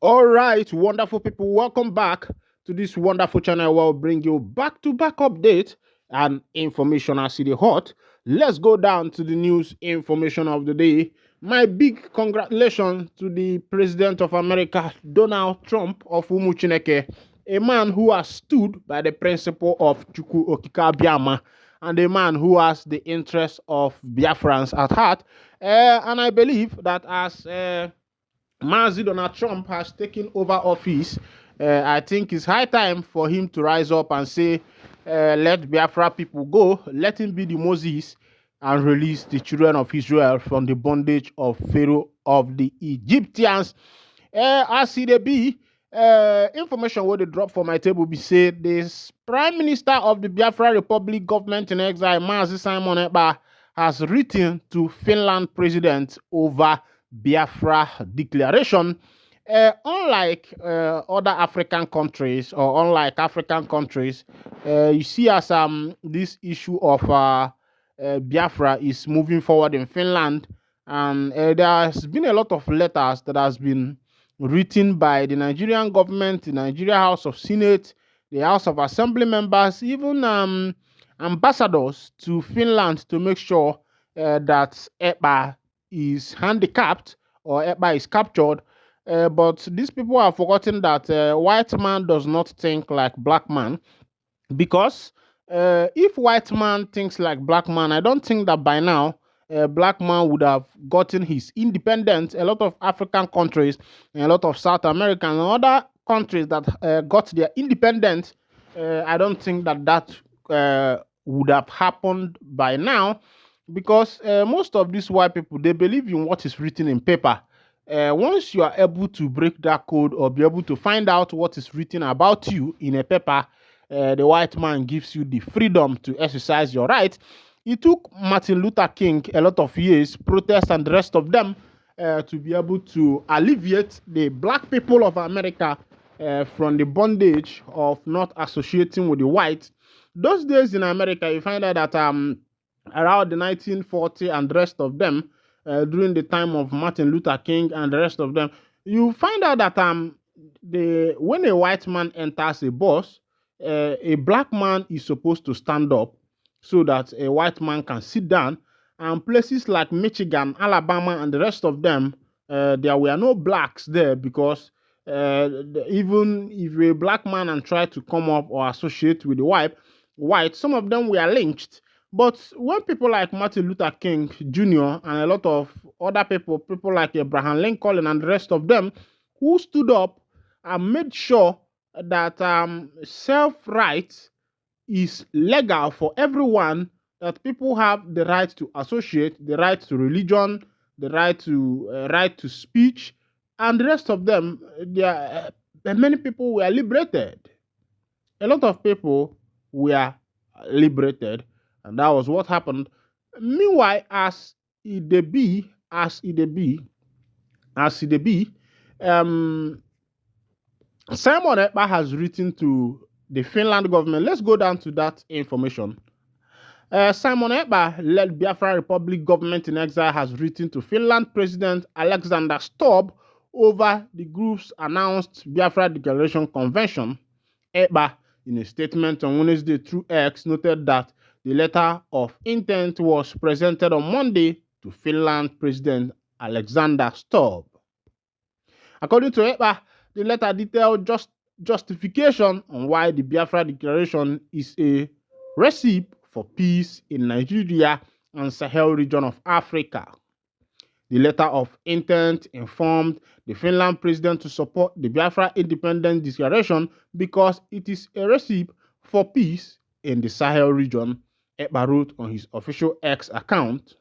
All right, wonderful people, welcome back to this wonderful channel where we'll bring you back-to-back update and information as it is hot. Let's go down to the news information of the day. My big congratulations to the President of America, Donald Trump of Umuchineke, a man who has stood by the principle of Chukwu Okika Biama and a man who has the interests of Biafrans at heart. And I believe that as Mazi Donald Trump has taken over office, I think it's high time for him to rise up and say, let Biafra people go, let him be the Moses and release the children of Israel from the bondage of Pharaoh of the Egyptians. As it be, information where they drop for my table be said this Prime Minister of the Biafra Republic government in exile, Mazi Simon Ekpa, has written to Finland president over Biafra declaration. Unlike other African countries, or unlike African countries, you see as this issue of Biafra is moving forward in Finland, and there has been a lot of letters that has been written by the Nigerian government, the Nigeria House of Senate, the House of Assembly members, even ambassadors to Finland to make sure that EPA is handicapped or EPA is captured. But these people have forgotten that white man does not think like black man, because if white man thinks like black man, I don't think that by now black man would have gotten his independence. A lot of African countries and a lot of South American and other countries that got their independence, I don't think that would have happened by now, because most of these white people, they believe in what is written in paper. Once you are able to break that code or be able to find out what is written about you in a paper, the white man gives you the freedom to exercise your right. It took Martin Luther King a lot of years, protests and the rest of them, to be able to alleviate the black people of America from the bondage of not associating with the whites. Those days in America, you find out that around the 1940 and the rest of them, during the time of Martin Luther King and the rest of them, you find out that when a white man enters a bus, a black man is supposed to stand up so that a white man can sit down. And places like Michigan, Alabama, and the rest of them, there were no blacks there, because even if you're a black man and try to come up or associate with the white, some of them were lynched. But when people like Martin Luther King Jr. and a lot of other people like Abraham Lincoln and the rest of them, who stood up and made sure that self-rights is legal for everyone, that people have the right to associate, the right to religion, the right to speech, and the rest of them, many people were liberated. A lot of people were liberated, and that was what happened. Meanwhile, as it be, um, Simon Ekpa has written to the Finland government. Let's go down to that information. Simon Ekpa, led Biafra Republic government in exile, has written to Finland President Alexander Stubb over the group's announced Biafra Declaration Convention. Ekpa, in a statement on Wednesday through X, noted that the letter of intent was presented on Monday to Finland President Alexander Stubb. According to Ekpa, the letter detailed justification on why the Biafra Declaration is a recipe for peace in Nigeria and Sahel region of Africa. The letter of intent informed the Finland president to support the Biafra Independence Declaration because it is a recipe for peace in the Sahel region, Ekpa wrote on his official X account.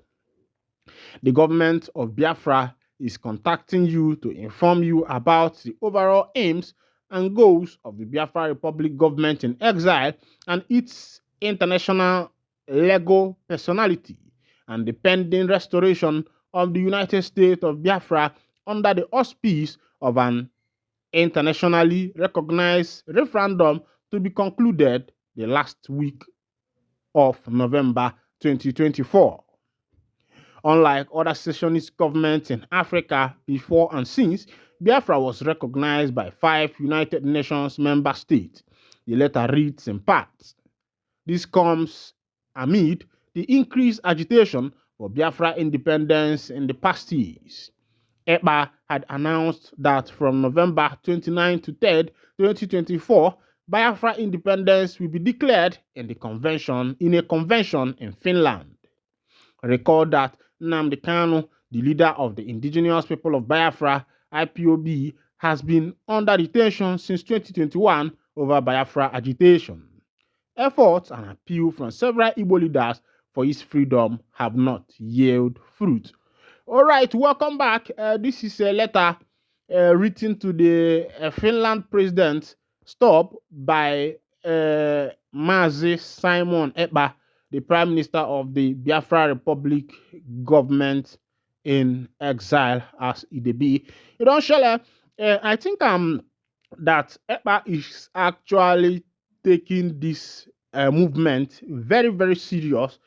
The government of Biafra is contacting you to inform you about the overall aims and goals of the Biafra Republic government in exile and its international legal personality, and the pending restoration of the United States of Biafra under the auspice of an internationally recognized referendum to be concluded the last week of November 2024. Unlike other secessionist governments in Africa before and since, Biafra was recognized by 5 United Nations member states. The letter reads in part. This comes amid the increased agitation for Biafra independence in the past years. EPA had announced that from November 29 to 3, 2024, Biafra independence will be declared in a convention in Finland. Recall that Nnamdi Kanu, the leader of the indigenous people of Biafra, IPOB, has been under detention since 2021 over Biafra agitation. Efforts and appeal from several Igbo leaders for his freedom have not yielded fruit. All right, welcome back. This is a letter written to the Finland president, stopped by Mazi Simon Ekpa, the prime minister of the Biafra Republic government in exile, as it be. You don't share. I think that Ekpa is actually taking this movement very, very serious.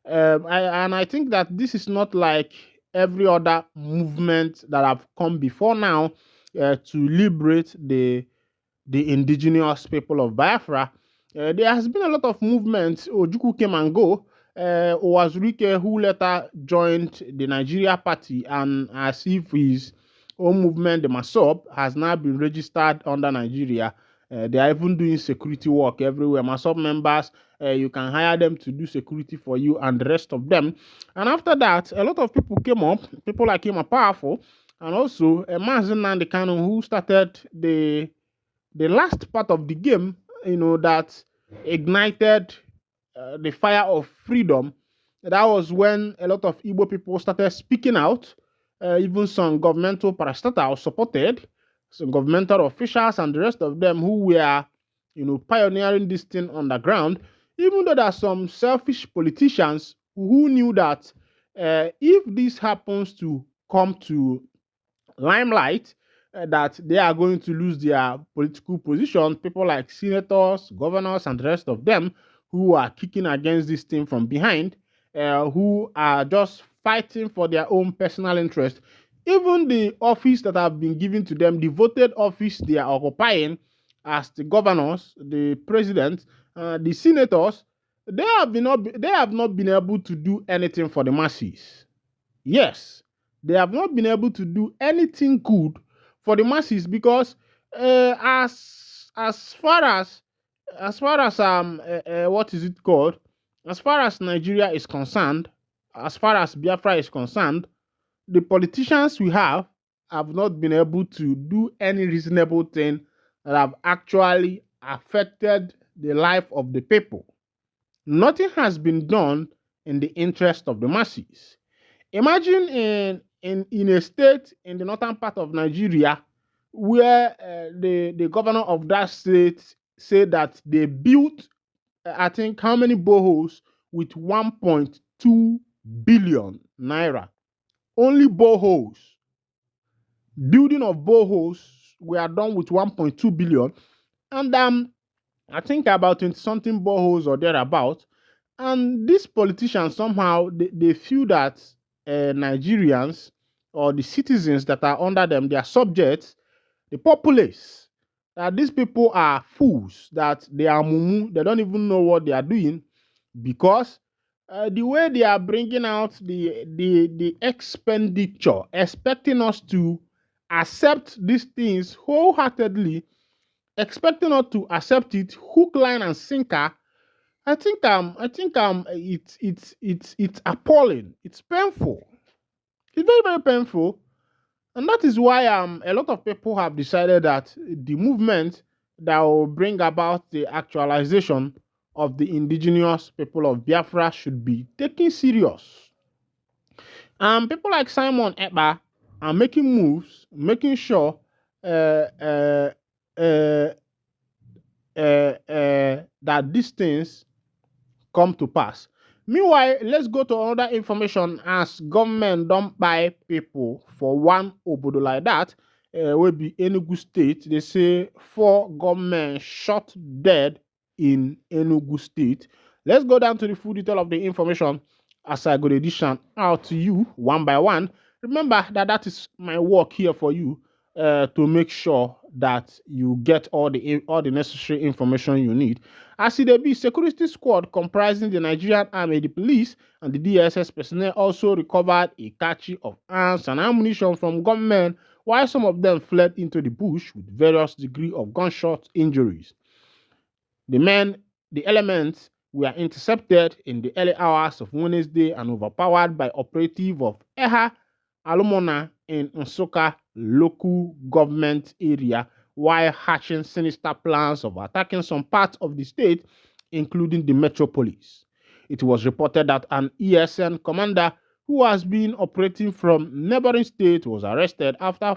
I think that this is not like every other movement that have come before now to liberate the indigenous people of Biafra. There has been a lot of movements. Ojukwu came and go. Owazurike, who later joined the Nigeria party, and as if his own movement, the MASOP, has now been registered under Nigeria. They are even doing security work everywhere. MASOP members, you can hire them to do security for you and the rest of them. And after that, a lot of people came up. People like him are powerful. And also, Mazi Nnamdi Kanu, who started the last part of the game, that ignited the fire of freedom. That was when a lot of Igbo people started speaking out. Even some governmental parastatals supported, some governmental officials and the rest of them who were, pioneering this thing on the ground. Even though there are some selfish politicians who knew that if this happens to come to limelight, that they are going to lose their political position. People like senators, governors, and the rest of them who are kicking against this thing from behind, who are just fighting for their own personal interest. Even the office that have been given to them, the voted office they are occupying as the governors, the president, the senators, they have not been able to do anything for the masses. Yes, they have not been able to do anything good for the masses because as far as what is it called? As far as Nigeria is concerned, as far as Biafra is concerned, the politicians we have not been able to do any reasonable thing that have actually affected the life of the people. Nothing has been done in the interest of the masses. Imagine in a state in the northern part of Nigeria where the governor of that state said that they built, I think, how many boreholes with 1.2 billion naira. Only boreholes. Building of boreholes were done with 1.2 billion. And I think about 20-something boreholes or thereabout. And these politicians somehow, they feel that Nigerians or the citizens that are under them, their subjects, the populace, that these people are fools, that they are mumu, they don't even know what they are doing, because the way they are bringing out the expenditure, expecting us to accept these things wholeheartedly, expecting us to accept it hook, line, and sinker. I think it's appalling. It's painful. It's very, very painful. And that is why a lot of people have decided that the movement that will bring about the actualization of the indigenous people of Biafra should be taken serious. People like Simon Ekpa are making moves, making sure that these things come to pass. Meanwhile, let's go to another information. As government don't buy people for one obodo like that, will be Enugu State. They say 4 government shot dead in Enugu State. Let's go down to the full detail of the information as I go the edition out to you one by one. Remember that is my work here for you. to make sure that you get all the necessary information you need. As it be, security squad comprising the Nigerian Army, the police, and the DSS personnel also recovered a cache of arms and ammunition from gunmen, while some of them fled into the bush with various degree of gunshot injuries. The elements were intercepted in the early hours of Wednesday and overpowered by operative of Eha Alumona in Nsukka local government area while hatching sinister plans of attacking some parts of the state, including the metropolis. It was reported that an ESN commander who has been operating from neighboring state was arrested after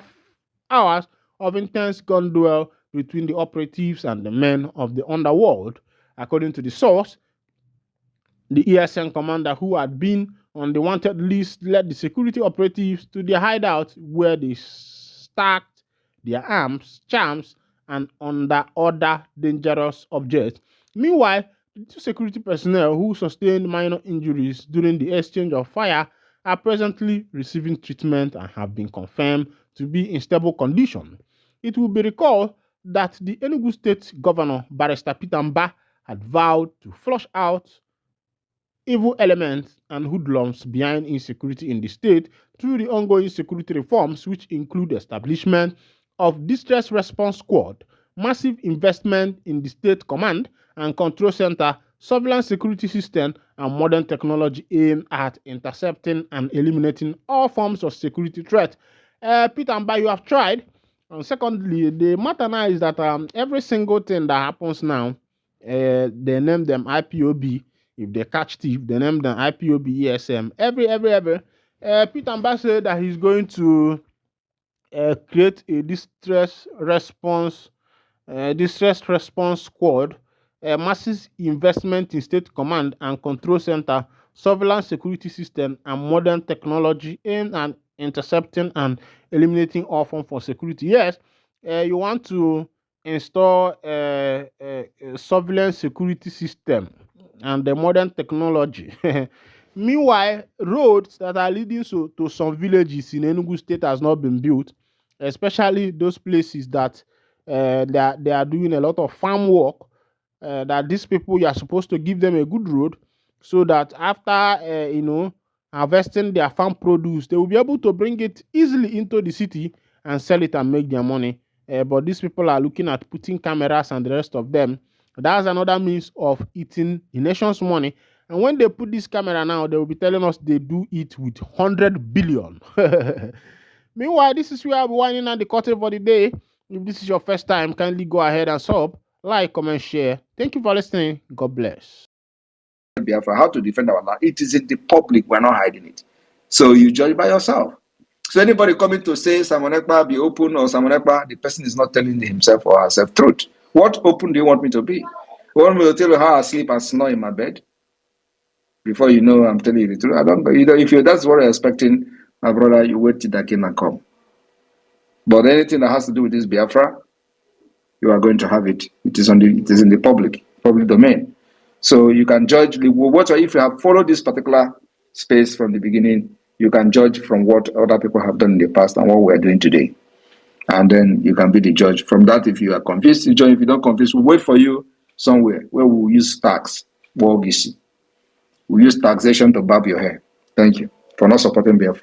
hours of intense gun duel between the operatives and the men of the underworld. According to the source, the ESN commander who had been on the wanted list led the security operatives to their hideout where they stacked their arms, charms, and other dangerous objects. Meanwhile, the two security personnel who sustained minor injuries during the exchange of fire are presently receiving treatment and have been confirmed to be in stable condition. It will be recalled that the Enugu State Governor, Barrister Peter Mba, had vowed to flush out evil elements and hoodlums behind insecurity in the state through the ongoing security reforms, which include establishment of distress response squad, massive investment in the state command and control center, surveillance security system, and modern technology aimed at intercepting and eliminating all forms of security threat. Peter Mba, you have tried. And secondly, the matter now is that every single thing that happens now, they name them IPOB. If they catch thief, they name them IPOB ESM. Every. Peter Mba said that he's going to create a distress response squad, massive investment in state command and control center, surveillance security system, and modern technology aimed at intercepting and eliminating all forms of security. Yes, you want to install a surveillance security system and the modern technology. Meanwhile, roads that are leading to some villages in Enugu State has not been built, especially those places that they are doing a lot of farm work. That these people, you are supposed to give them a good road so that after harvesting their farm produce, they will be able to bring it easily into the city and sell it and make their money. But these people are looking at putting cameras and the rest of them. That's another means of eating the nation's money. And when they put this camera now, they will be telling us they do it with 100 billion. Meanwhile, this is where I'll be winding down the curtain for the day. If this is your first time, kindly go ahead and sub, like, comment, share. Thank you for listening. God bless. Biafra, how to defend our land. It is in the public. We're not hiding it. So you judge by yourself. So anybody coming to say Samonekpa be open or Samonekpa, the person is not telling himself or herself truth. What open do you want me to be? You want me to tell you how I sleep and snore in my bed? Before you know I'm telling you the truth. I don't know. If that's what you're expecting, my brother, you wait till that king and come. But anything that has to do with this Biafra, you are going to have it. It is in the public domain. So you can judge if you have followed this particular space from the beginning, you can judge from what other people have done in the past and what we're doing today. And then you can be the judge. From that, if you are convinced, you join. If you don't convince, we'll wait for you somewhere where we'll use tax. We'll use taxation to barb your hair. Thank you for not supporting Biafra.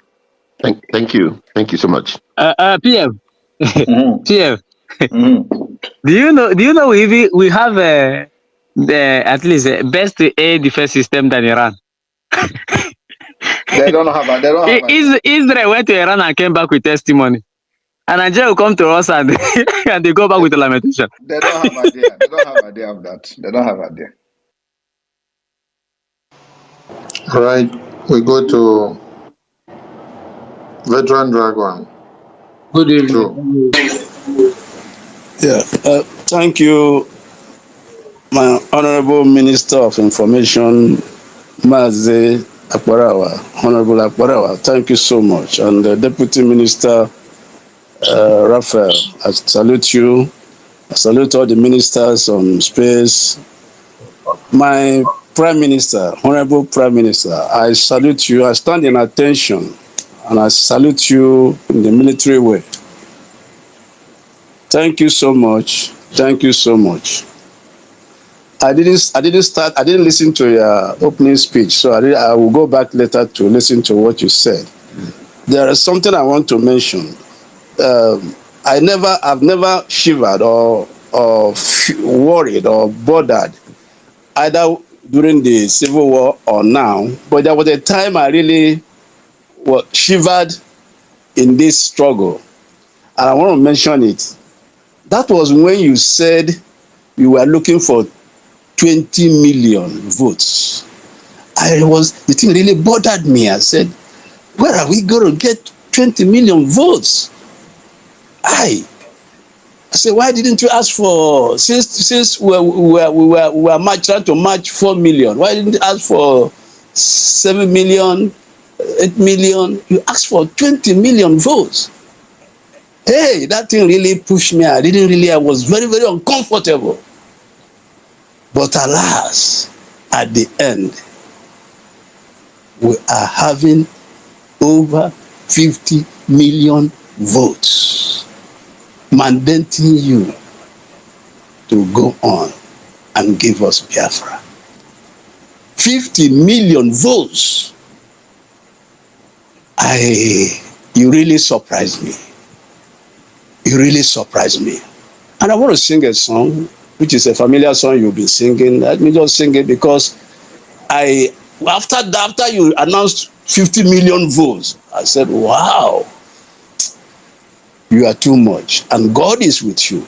Thank you. Thank you so much. PM. Mm-hmm. PM. Mm-hmm. Do you know we have at least best air defense system than Iran? They don't have Israel went to Iran and came back with testimony. And Nigeria will come to us and and they go back with the lamentation. They don't have idea. They don't have idea of that. They don't have idea. All right, we go to Veteran Dragon. Good evening. Yeah, thank you, my Honorable Minister of Information, Mazi Akbarawa, Honorable Akbarawa. Thank you so much. And the Deputy Minister, Raphael, I salute you. I salute all the ministers on space. My Prime Minister, Honorable Prime Minister, I salute you. I stand in attention and I salute you in the military way. Thank you so much. Thank you so much. I didn't listen to your opening speech, so I will go back later to listen to what you said. There is something I want to mention. I've never shivered or worried or bothered either during the Civil War or now, but there was a time I really shivered in this struggle, and I want to mention it. That was when you said you were looking for 20 million votes. The thing really bothered me. I said, where are we going to get 20 million votes? I said, why didn't you ask for, since we were trying to match 4 million, why didn't you ask for 7 million, 8 million? You asked for 20 million votes. Hey, that thing really pushed me. I was very, very uncomfortable. But alas, at the end, we are having over 50 million votes, mandating you to go on and give us Biafra. 50 million votes. You really surprised me. You really surprised me. And I want to sing a song, which is a familiar song you've been singing. Let me just sing it because after you announced 50 million votes, I said, wow, you are too much. And God is with you.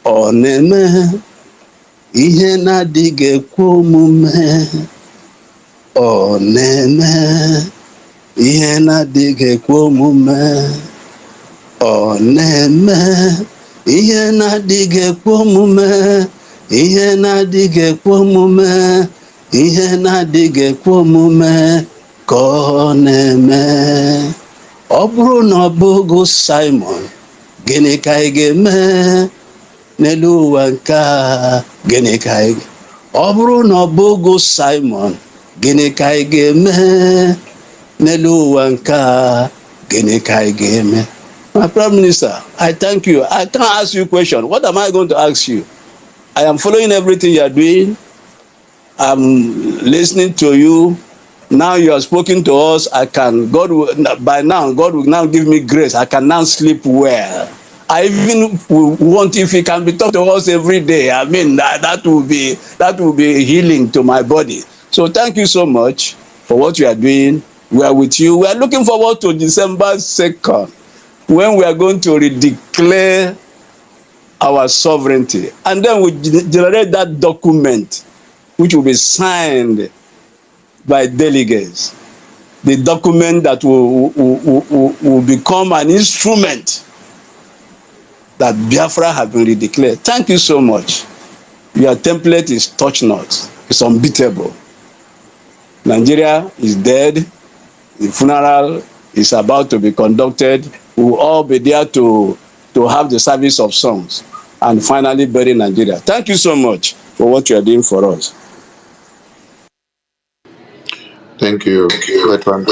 Oneme ihe na-adịghị ekwe omume. Oneme ihe na-adịghị ekwe omume. Oneme ihe na-adịghị ekwe omume. Ihe na-adịghị ekwe omume. Ihe na-adịghị ekwe omume ka ọ na-eme. Ọ bụrụ na ọ bụghị Simon, gịnị ka ị ga-eme n'elu ụwa nke a? Gịnị ka ị ọ bụrụ na ọ bụghị Simon, gịnị ka ị ga-eme n'elu ụwa nke a? Gịnị ka ị ga-eme? My Prime Minister, I thank you. I can't ask you a question. What am I going to ask you? I am following everything you are doing. I'm listening to you. Now you have spoken to us. By now, God will now give me grace. I can now sleep well. I even want, if He can be talking to us every day. I mean, that will be healing to my body. So thank you so much for what you are doing. We are with you. We are looking forward to December 2nd, when we are going to redeclare our sovereignty. And then we generate that document, which will be signed by delegates. The document that will become an instrument that Biafra has been redeclared. Thank you so much. Your template is touch not. It's unbeatable. Nigeria is dead. The funeral is about to be conducted. We will all be there to have the service of songs and finally bury Nigeria. Thank you so much for what you are doing for us. Thank you, veteran.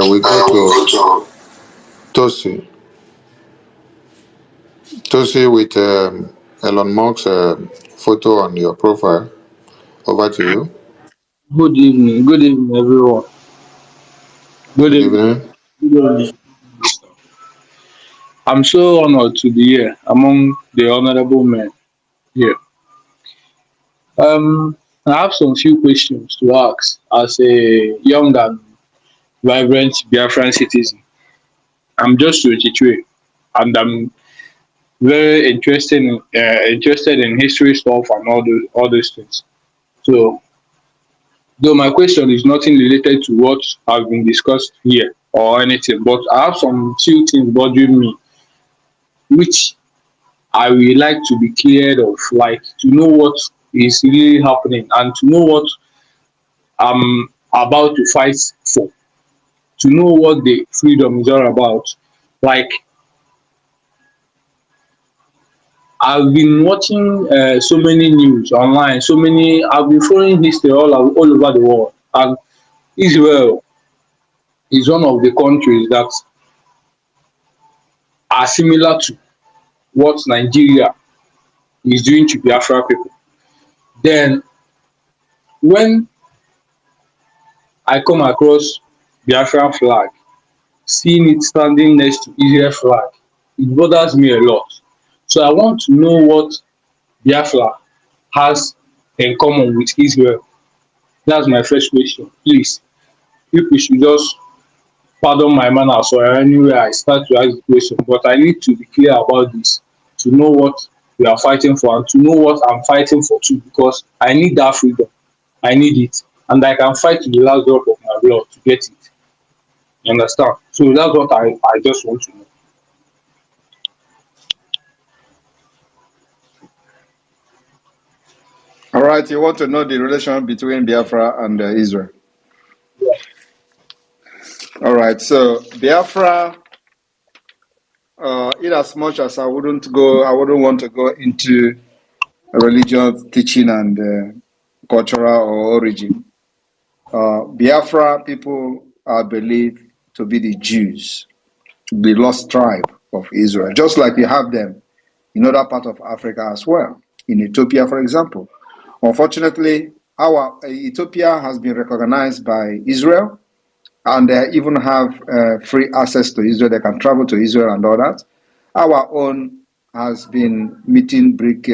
We go to Tosi. Tosi with Elon Musk's photo on your profile. Over to you. Good evening, everyone. Good Good evening. evening. Good evening. I'm so honored to be here among the honorable men here. I have some few questions to ask as a young and vibrant Biafran citizen. I'm just 23, and I'm very interested in history stuff and all those things. So, though my question is nothing related to what has been discussed here or anything, but I have some few things bothering me, which I would like to be cleared of, like to know what is really happening and to know what I'm about to fight for, to know what the freedom is all about. Like, I've been watching so many news online, I've been following history all over the world, and Israel is one of the countries that are similar to what Nigeria is doing to Biafra people. Then when I come across Biafran flag, seeing it standing next to Israel flag, it bothers me a lot. So I want to know what Biafra has in common with Israel. That's my first question. Please, people should just pardon my manners or anywhere I start to ask the question, but I need to be clear about this to know what we are fighting for and to know what I'm fighting for too, because I need that freedom. I need it. And I can fight to the last drop of my blood to get it. You understand? So that's what I just want to know. All right, you want to know the relation between Biafra and Israel. All right, so Biafra, in as much as I wouldn't want to go into religious teaching and cultural or origin. Biafra people are believed to be the Jews, the lost tribe of Israel, just like we have them in other parts of Africa as well, in Ethiopia, for example. Unfortunately, our Ethiopia has been recognized by Israel, and they even have free access to Israel. They can travel to Israel and all that. Our own has been meeting brick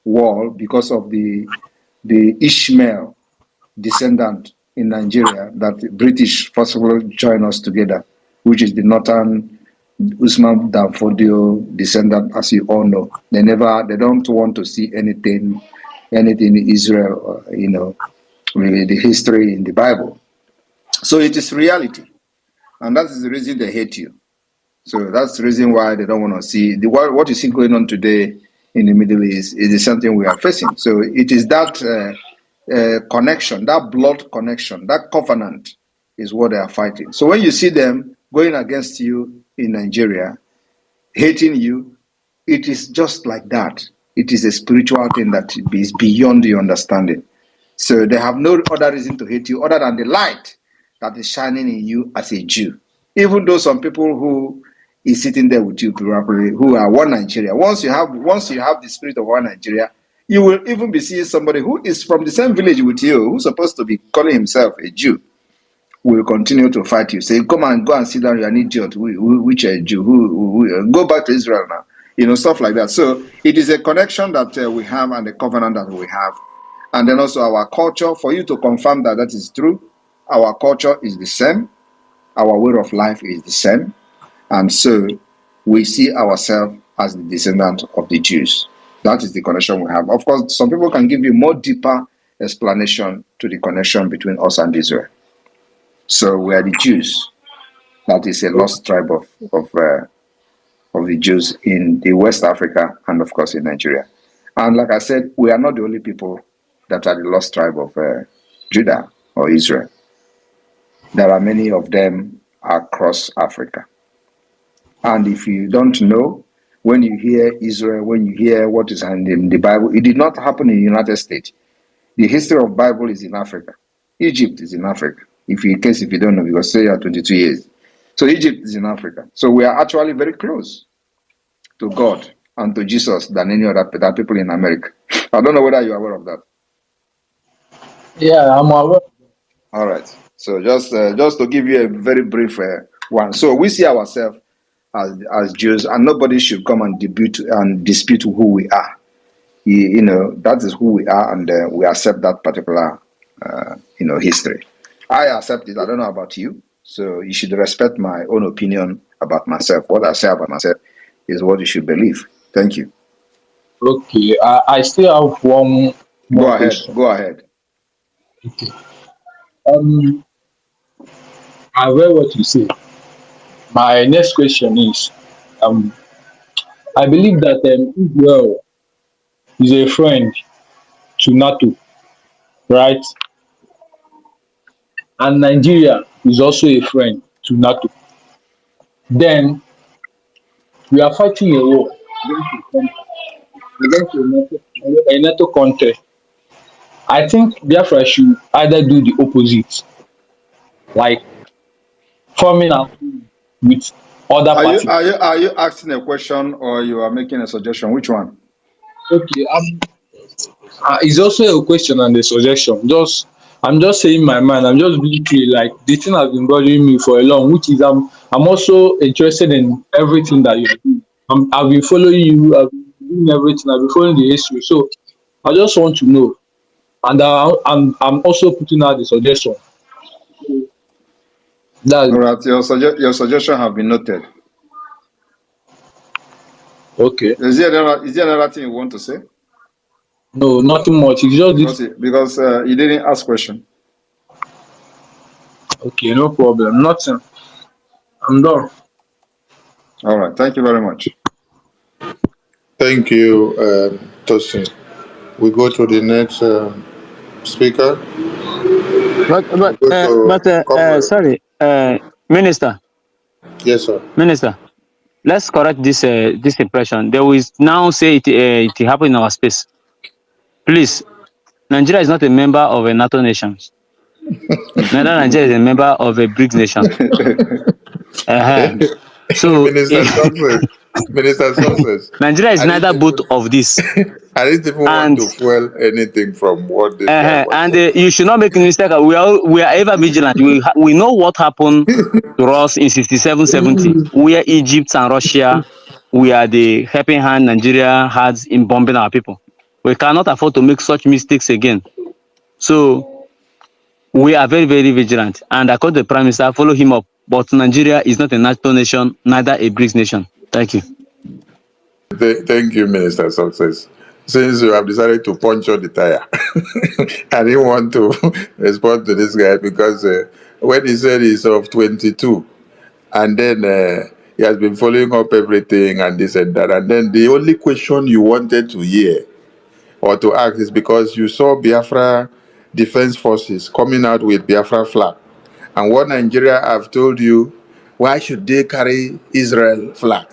wall because of the Ishmael descendant in Nigeria that the British forcibly joined us together, which is the northern Usman Danfodio descendant, as you all know. They don't want to see anything in Israel, the history in the Bible. So it is reality, and that is the reason they hate you. So that's the reason why they don't want to see what you see going on today in the Middle East is the same thing we are facing. So it is that connection, that blood connection, that covenant is what they are fighting. So when you see them going against you in Nigeria, hating you, it is just like that. It is a spiritual thing that is beyond your understanding. So they have no other reason to hate you other than the light that is shining in you as a Jew. Even though some people who is sitting there with you probably who are one Nigeria, once you have the spirit of one Nigeria, you will even be seeing somebody who is from the same village with you, who's supposed to be calling himself a Jew, will continue to fight you. Say, come and go and sit down, you're an idiot, which a Jew, who go back to Israel now. Stuff like that. So it is a connection that we have and a covenant that we have. And then also our culture, for you to confirm that is true, our culture is the same, our way of life is the same. And so we see ourselves as the descendant of the Jews. That is the connection we have. Of course, some people can give you more deeper explanation to the connection between us and Israel. So we are the Jews. That is a lost tribe of the Jews in the West Africa and of course in Nigeria. And like I said, we are not the only people that are the lost tribe of Judah or Israel. There are many of them across Africa. And if you don't know, when you hear Israel, when you hear what is in the Bible, it did not happen in the United States. The history of Bible is in Africa. Egypt is in Africa. If you don't know, because say you are 22 years. So Egypt is in Africa. So we are actually very close to God and to Jesus than any other people in America. I don't know whether you are aware of that. Yeah, I'm aware. All right. So just to give you a very brief one. So we see ourselves as Jews, and nobody should come and dispute who we are. That is who we are, and we accept that particular history. I accept it. I don't know about you, so you should respect my own opinion about myself. What I say about myself is what you should believe. Thank you. Okay, I still have one more question. Go ahead. Okay. I heard what you say. My next question is, I believe that Israel is a friend to NATO, right? And Nigeria is also a friend to NATO. Then we are fighting a war against a NATO country. I think Biafra should either do the opposite, like forming an with other Are you party. are you asking a question or you are making a suggestion? Which one? Okay, it's also a question and a suggestion. I'm just saying my mind. I'm just being clear. Like the thing has been bothering me for a long, which is I'm also interested in everything that you do. I've been following you. I've been doing everything. I've been following the history. So I just want to know, and I'm also putting out the suggestion. That's All right, your suggestion have been noted. okay. Is there another thing you want to say? No, nothing much. It's just this. Because you didn't ask question. Okay, no problem. Nothing. I'm done. All right, thank you very much. Thank you, Tosin. We go to the next speaker. But We go to Comrade. sorry, Minister, Yes, sir. Minister. Let's correct this impression. They will now say it happened in our space. Please, Nigeria is not a member of a NATO nation. Neither Nigeria is a member of a BRICS nation. So Minister Success. Minister Success. Nigeria is I didn't neither both even, of these. I didn't even want And to fuel anything from what this guy was and saying. you should not make a mistake. We are ever vigilant. We know what happened to us in 67, 70, where Egypt and Russia we are the helping hand Nigeria has in bombing our people. We cannot afford to make such mistakes again. So we are very, very vigilant. And according to the Prime Minister, follow him up. But Nigeria is not a NATO nation, neither a BRICS nation. Thank you. Thank you, Minister Success. Since you have decided to puncture the tire, I didn't want to respond to this guy because when he said he's of 22, and then he has been following up everything and this and that, and then the only question you wanted to hear or to ask is because you saw Biafra Defense Forces coming out with Biafra flag, and what Nigeria have told you, why should they carry Israel flag?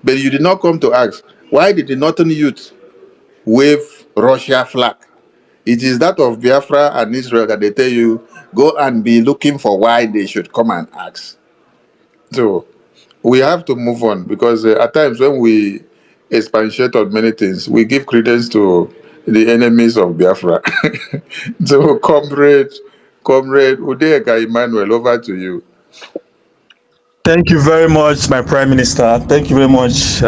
But you did not come to ask, why did the Northern youth wave Russia flag? It is that of Biafra and Israel that they tell you, go and be looking for why they should come and ask. So we have to move on because at times when we expatiate on many things, we give credence to the enemies of Biafra. So, Comrade Udeka Emmanuel, over to you. Thank you very much, my Prime Minister. Thank you very much,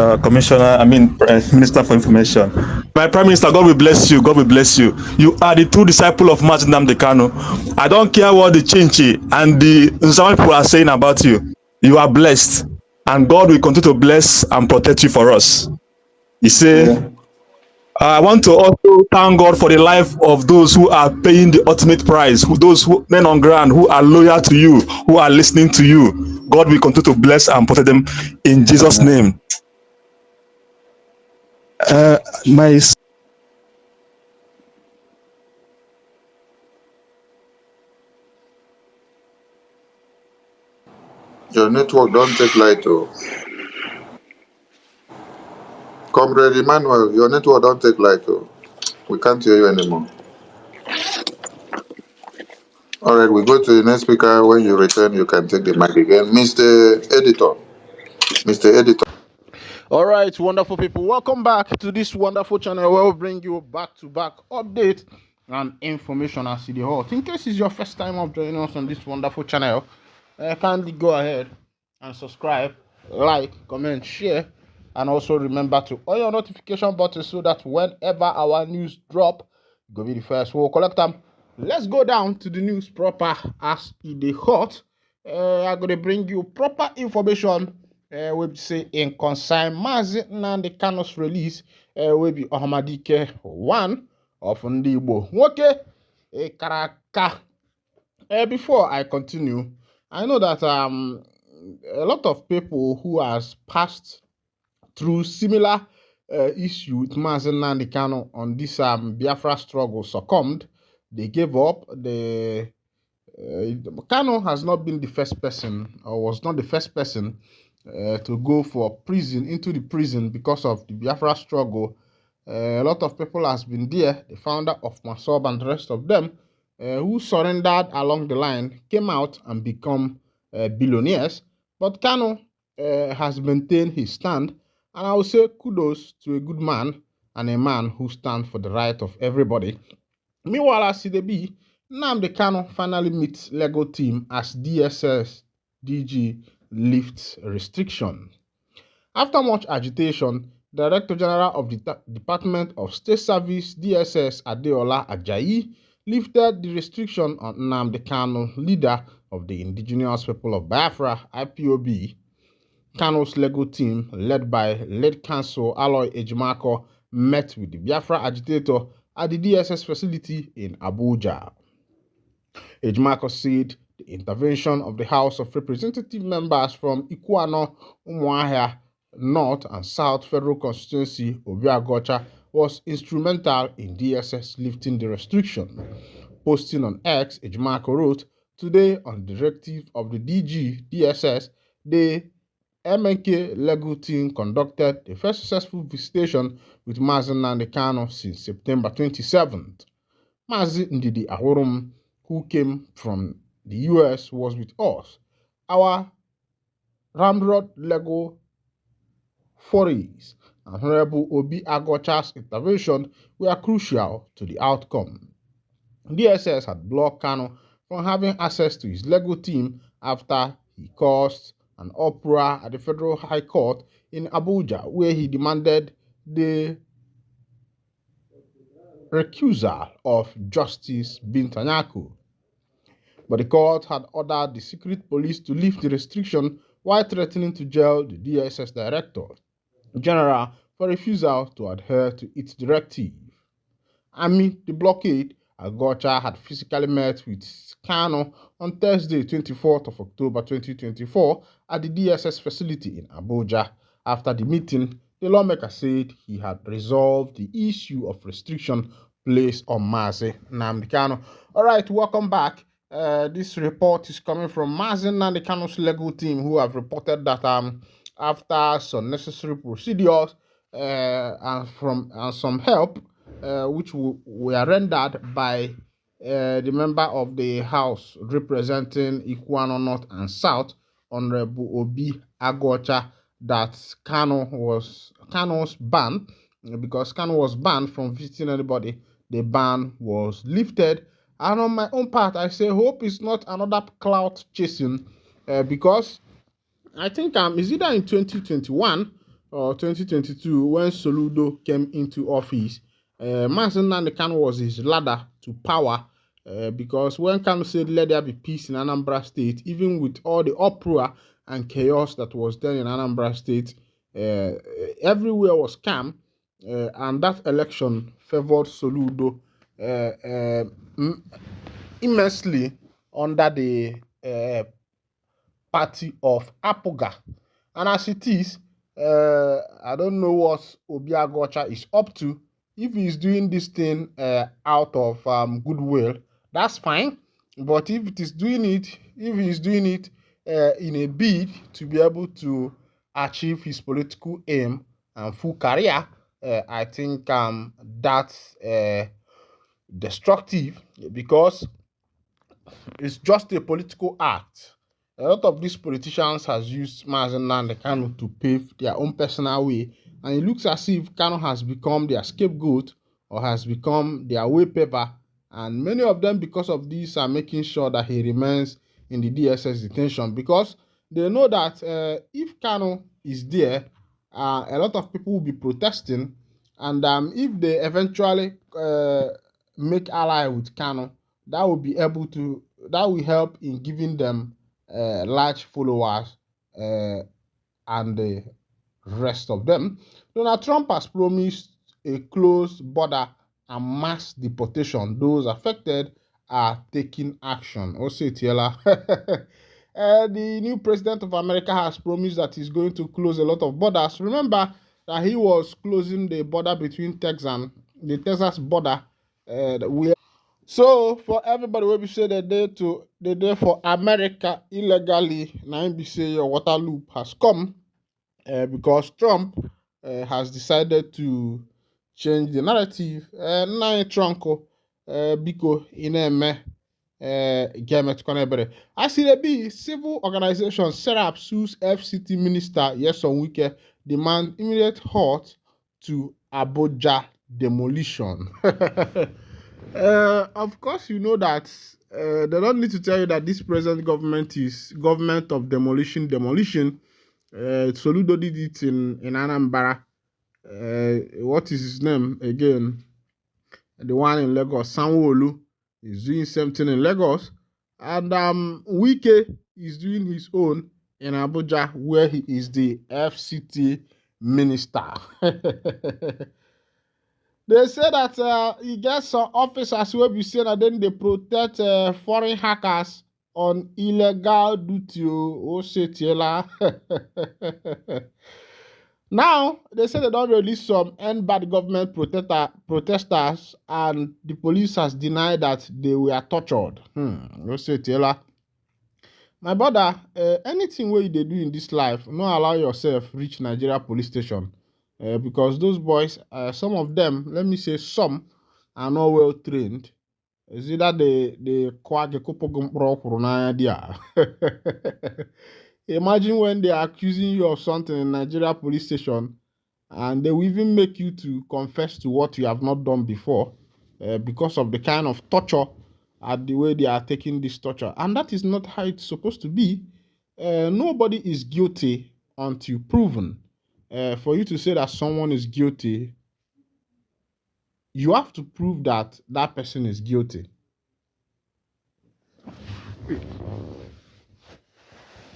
Minister for Information. My Prime Minister, God will bless you. God will bless you. You are the true disciple of Martin Nnamdi Kanu. I don't care what the Chinchi and the some people are saying about you. You are blessed, and God will continue to bless and protect you for us. You say, Yeah. I want to also thank God for the life of those who are paying the ultimate price, those men on ground who are loyal to you, who are listening to you. God will continue to bless and protect them in Jesus' name. My Your network don't take light, oh. Comrade Emmanuel, your network don't take light, oh. We can't hear you anymore. All right, we go to the next speaker. When you return, you can take the mic again. Mr. Editor. Mr. Editor. All right, wonderful people. Welcome back to this wonderful channel where we bring you back-to-back update and information as the hot. In case it's your first time of joining us on this wonderful channel, kindly go ahead and subscribe, like, comment, share, and also remember to on your notification button so that whenever our news drop, go be the first. We'll collect them. Let's go down to the news proper as the hot. I'm gonna bring you proper information. We say in concern Mazi Nnamdi Kanu's release. We be Ohamadike 1 of Ndị Igbo. Nwoke Karaka. Before I continue, I know that a lot of people who has passed through similar issue with Mazi Nnamdi Kanu on this Biafra struggle succumbed. They gave up. Kanu has not been the first person, or was not the first person to go for prison, into the prison because of the Biafra struggle. A lot of people has been there. The founder of Masob and the rest of them who surrendered along the line came out and become billionaires. But Kanu has maintained his stand, and I will say kudos to a good man and a man who stands for the right of everybody. Meanwhile, as CDB, Nnamdi Kanu finally meets Lego team as DSS DG lifts restriction. After much agitation, Director General of the Department of State Service DSS Adeola Ajayi lifted the restriction on Nnamdi Kanu, leader of the Indigenous People of Biafra (IPOB). Kanu's Lego team, led by lead counsel Aloy Ejimako, met with the Biafra agitator at the DSS facility in Abuja. Ejimako said the intervention of the House of Representative members from Ikuano, Umuahia, North and South Federal Constituency, Obiagocha, was instrumental in DSS lifting the restriction. Posting on X, Ejimako wrote, "Today, on directive of the DG DSS, the MNK Lego team conducted the first successful visitation with Mazi Nnamdi Kanu since September 27th. Mazi Ndidi Ahurum, who came from the US, was with us. Our Ramrod Lego forays and Honorable Obi Agocha's intervention were crucial to the outcome. DSS had blocked Kanu from having access to his Lego team after he caused an uproar at the Federal High Court in Abuja, where he demanded the recusal of Justice Bintanyaku. But the court had ordered the secret police to lift the restriction while threatening to jail the DSS Director General for refusal to adhere to its directive. Amid the blockade, Agocha had physically met with Kanu on Thursday, 24th of October 2024 at the DSS facility in Abuja. After the meeting, the lawmaker said he had resolved the issue of restriction placed on Mazi Nnamdi Kanu. All right, welcome back. This report is coming from Mazi Nnamdi Kanu's legal team, who have reported that after some necessary procedures and some help, which were rendered by the member of the House representing Ikuano North and South, Honorable Obi Agocha, that Kanu's ban, because Kanu was banned from visiting anybody. The ban was lifted. And on my own part, I say hope it's not another clout chasing, because I think is either in 2021 or 2022 when Soludo came into office. Mazi Nnamdi Kanu was his ladder to power, because when Kanu said let there be peace in Anambra State, even with all the uproar and chaos that was there in Anambra State, everywhere was calm, and that election favored Soludo immensely under the party of Apoga. And as it is, I don't know what Obi Agocha is up to. If he's doing this thing out of goodwill, that's fine. But if he's doing it in a bid to be able to achieve his political aim and full career, I think that's destructive, because it's just a political act. A lot of these politicians has used Mazi Nnamdi Kanu to pave their own personal way, and it looks as if Kanu has become their scapegoat or has become their way paver, and many of them, because of this, are making sure that he remains in the DSS detention, because they know that if Kanu is there, a lot of people will be protesting, and if they eventually make ally with Kanu, that will help in giving them large followers and the rest of them. Donald Trump has promised a closed border and mass deportation. Those affected are taking action. The new president of America has promised that he's going to close a lot of borders. Remember that he was closing the border between the Texas border, so for everybody wey be say they dey for America illegally, now be say your water loop has come, because Trump has decided to change the narrative. Biko ineme Gemet Konebere. As it be, civil organization set up sues FCT minister Yeson Wike demand immediate halt to Abuja demolition. Of course, you know that they don't need to tell you that this present government is government of demolition. Soludo did it in Anambra. What is his name again? The one in Lagos, Sanwo-Olu, is doing something in Lagos, and Wike is doing his own in Abuja, where he is the FCT minister. They say that he gets some officers who be saying that then they protect foreign hackers on illegal duty. Oh, shit, Now, they say they don't release some end bad government protesters, and the police has denied that they were tortured. Oh, shit, My brother, anything wey you dey do in this life, no allow yourself reach Nigeria police station. Because those boys, some of them, let me say some, are not well trained. It's either they kwage dia. Imagine when they are accusing you of something in Nigeria police station, and they will even make you to confess to what you have not done before, because of the kind of torture and the way they are taking this torture. And that is not how it's supposed to be. Nobody is guilty until proven. For you to say that someone is guilty, you have to prove that that person is guilty.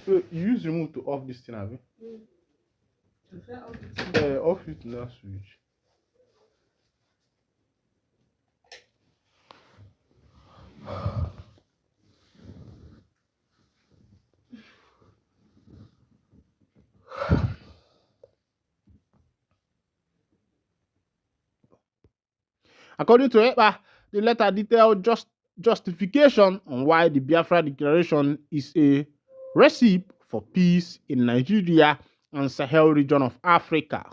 You use remote to off this thing, have you? Off it now, switch. According to EPA, the letter detailed justification on why the Biafra Declaration is a recipe for peace in Nigeria and Sahel region of Africa.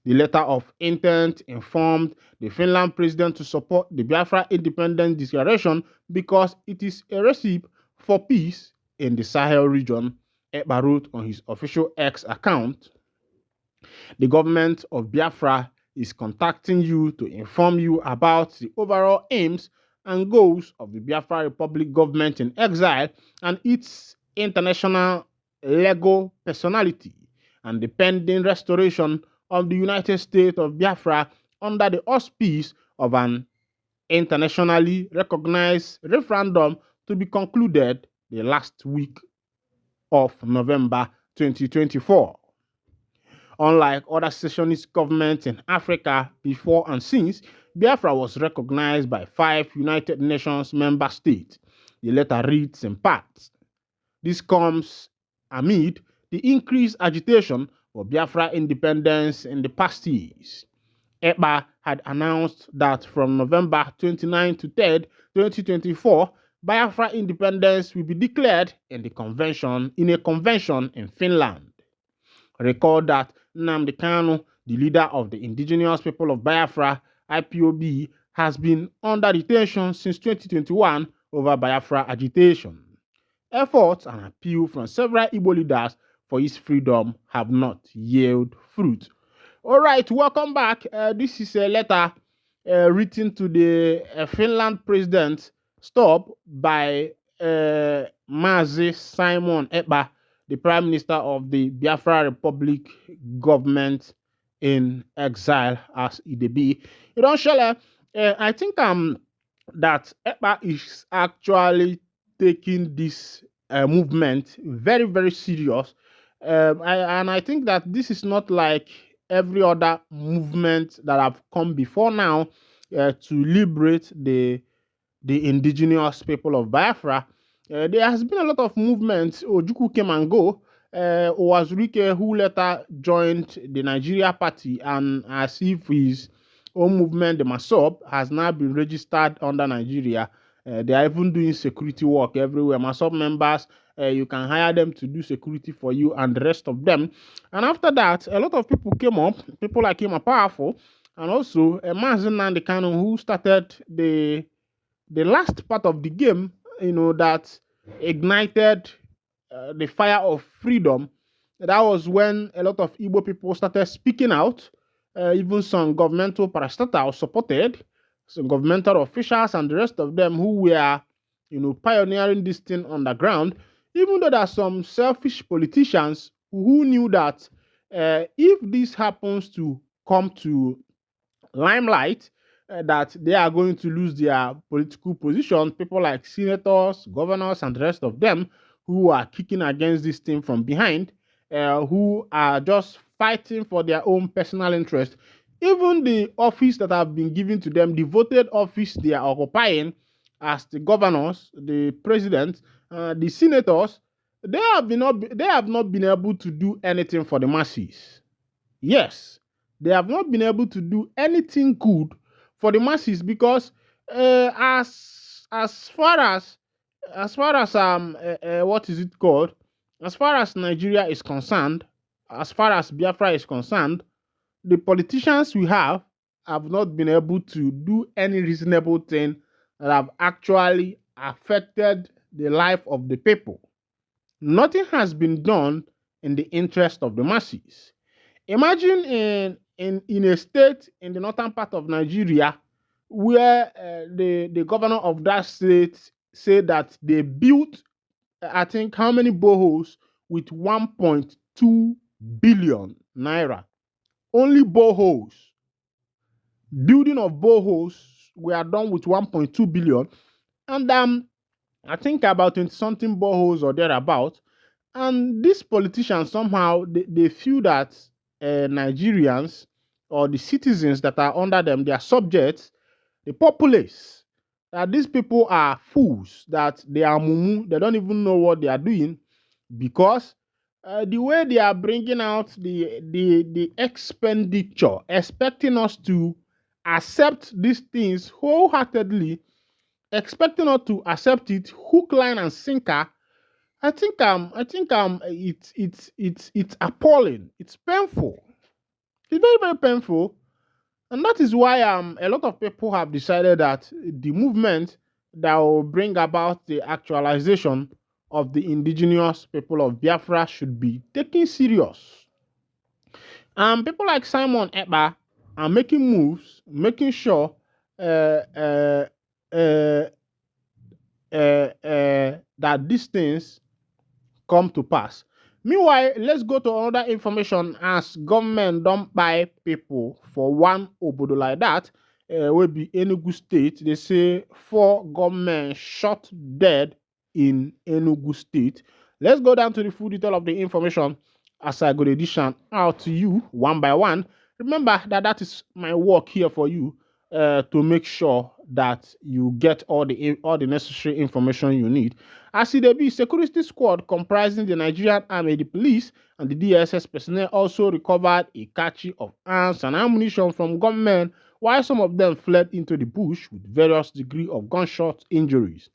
The letter of intent informed the Finland president to support the Biafra Independence Declaration because it is a recipe for peace in the Sahel region, EPA wrote on his official X account. The government of Biafra is contacting you to inform you about the overall aims and goals of the Biafra Republic government in exile and its international legal personality, and the pending restoration of the United States of Biafra under the auspice of an internationally recognized referendum to be concluded the last week of November 2024. Unlike other secessionist governments in Africa before and since, Biafra was recognized by 5 United Nations member states. The letter reads in part, this comes amid the increased agitation for Biafra independence in the past years. EPA had announced that from November 29 to 3, 2024, Biafra independence will be declared in a convention in Finland. Recall that Nnamdi Kanu, the leader of the indigenous people of Biafra, IPOB, has been under detention since 2021 over Biafra agitation. Efforts and appeal from several Igbo leaders for his freedom have not yielded fruit. All right, welcome back. This is a letter written to the Finland president, stopped by Mazi Simon Ekpa, the Prime Minister of the Biafra Republic government in exile, as it be. You don't share. I think that EPA is actually taking this movement very, very serious. I think that this is not like every other movement that have come before now to liberate the indigenous people of Biafra. There has been a lot of movements. Ojukwu came and go. Owazurike, who later joined the Nigeria Party, and as if his own movement, the MASOB, has now been registered under Nigeria. They are even doing security work everywhere. MASOB members, you can hire them to do security for you and the rest of them. And after that, a lot of people came up. People like him are powerful. And also, Mazi Nnamdi Kanu, who started the the last part of the game, that ignited the fire of freedom, that was when a lot of Igbo people started speaking out. Even some governmental parastatals supported, some governmental officials and the rest of them who were, pioneering this thing on the ground. Even though there are some selfish politicians who knew that if this happens to come to limelight, that they are going to lose their political position. People like senators, governors, and the rest of them who are kicking against this thing from behind, who are just fighting for their own personal interest. Even the office that have been given to them, the voted office they are occupying as the governors, the president, the senators, they have not been able to do anything for the masses. Yes, they have not been able to do anything good for the masses because as far as what is it called? As far as Nigeria is concerned, as far as Biafra is concerned, the politicians we have not been able to do any reasonable thing that have actually affected the life of the people. Nothing has been done in the interest of the masses. Imagine in a state in the northern part of Nigeria where the governor of that state said that they built, I think, how many boreholes with 1.2 billion naira. Only boreholes. Building of boreholes were done with 1.2 billion. And I think about 20 something boreholes or thereabout. And these politicians somehow they feel that Nigerians or the citizens that are under them, their subjects, the populace, that these people are fools, that they are mumu, they don't even know what they are doing, because the way they are bringing out the expenditure, expecting us to accept these things wholeheartedly, expecting us to accept it hook, line, and sinker. I think it's appalling. It's painful. It's very, very painful. And that is why a lot of people have decided that the movement that will bring about the actualization of the indigenous people of Biafra should be taken serious. People like Simon Ekpa are making moves, making sure that these things come to pass. Meanwhile, let's go to another information. As government don't buy people for one obodo like that, will be Enugu State. They say 4 government shot dead in Enugu State. Let's go down to the full detail of the information as I go the edition out to you one by one. Remember that is my work here for you, to make sure that you get all the necessary information you need. As it be, security squad comprising the Nigerian Army, the police, and the DSS personnel also recovered a cache of arms and ammunition from gunmen, while some of them fled into the bush with various degree of gunshot injuries.